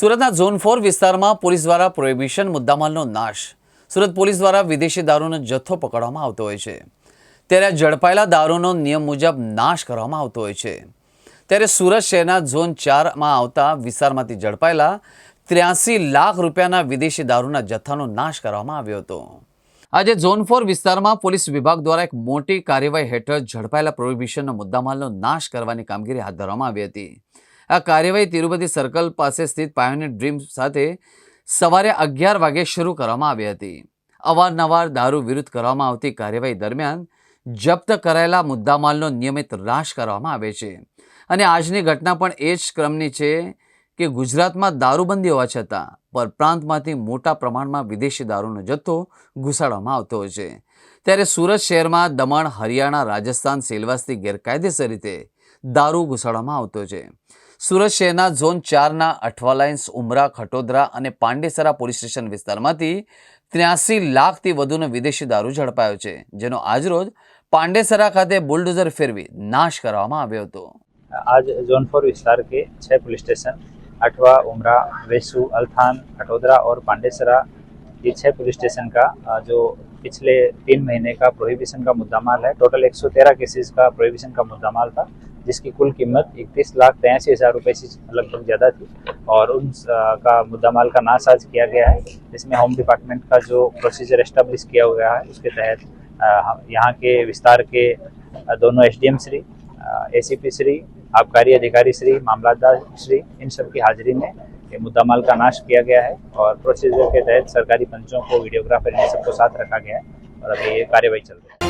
સુરતના ઝોન 4 વિસ્તારમાં પોલીસ દ્વારા પ્રોહિબિશન મુદ્દામાલનો નાશ. સુરત પોલીસ દ્વારા વિદેશી દારૂનો જથ્થો પકડવામાં આવતો હોય છે, ત્યારે ઝડપાયેલા દારૂનો નિયમ મુજબ નાશ કરવામાં આવતો હોય છે. ત્યારે સુરત શહેરના ઝોન 4માં આવતા વિસ્તારમાંથી ઝડપાયેલા 83 લાખ રૂપિયાના વિદેશી દારૂના જથ્થાનો નાશ કરવામાં આવ્યો હતો. આજે ઝોન 4 વિસ્તારમાં પોલીસ વિભાગ દ્વારા એક મોટી કાર્યવાહી હેઠળ ઝડપાયેલા પ્રોહિબિશનનો મુદ્દામાલનો નાશ કરવાની કામગીરી હાથ ધરવામાં આવી હતી. આ કાર્યવાહી તિરુપતિ સર્કલ પાસે સ્થિત પાયોનિયર ડ્રીમ સાથે સવારે 11 વાગે શરૂ કરવામાં આવી હતી. અવારનવાર દારૂ વિરુદ્ધ કરવામાં આવતી કાર્યવાહી દરમિયાન જપ્ત કરાયેલા મુદ્દામાલનો નિયમિત નાશ કરવામાં આવે છે. અને આજની ઘટના પણ એ જ ક્રમની છે કે ગુજરાતમાં દારૂબંધી હોવા છતાં પરપ્રાંતમાંથી મોટા પ્રમાણમાં વિદેશી દારૂનો જથ્થો ઘુસાડવામાં આવતો હોય છે. ત્યારે સુરત શહેરમાં દમણ, હરિયાણા, રાજસ્થાન, સેલવાસથી ગેરકાયદેસર રીતે દારૂ ઘુસાડવામાં આવતો છે. સુરત શહેરના ઝોન 4ના અઠવા લાઇન્સ, ઉમરા, ખટોદરા અને પાંડેસરા પોલીસ સ્ટેશન વિસ્તારમાંથી 83 લાખથી વધુનો વિદેશી દારૂ ઝડપાયો છે, જેનો આજરોજ પાંડેસરા ખાતે બુલડોઝર ફેરવી નાશ કરવામાં આવ્યો હતો. आज जोन 4 विस्तार के 6 पुलिस स्टेशन अठवा, उमरा, वेसू, अल्थान, खटोदरा और पांडेसरा, ये 6 पुलिस स्टेशन का जो पिछले 3 महीने का प्रोहिबिशन का मुद्दामाल है, टोटल 113 केसेस का प्रोहिबिशन का मुद्दामाल था, जिसकी कुल कीमत 31,83,000 रुपये से लगभग ज़्यादा थी और उन का मुद्दामाल का नाश आज किया गया है. इसमें होम डिपार्टमेंट का जो प्रोसीजर एस्टेब्लिश किया हुआ है, उसके तहत यहाँ के विस्तार के दोनों SDM श्री, ACP श्री, आबकारी अधिकारी श्री, मामलादार श्री, इन सब की हाजिरी में ये मुद्दामाल का नाश किया गया है और प्रोसीजर के तहत सरकारी पंचों को, वीडियोग्राफर, इन सबको साथ रखा गया है और अभी ये कार्यवाही चल रही है.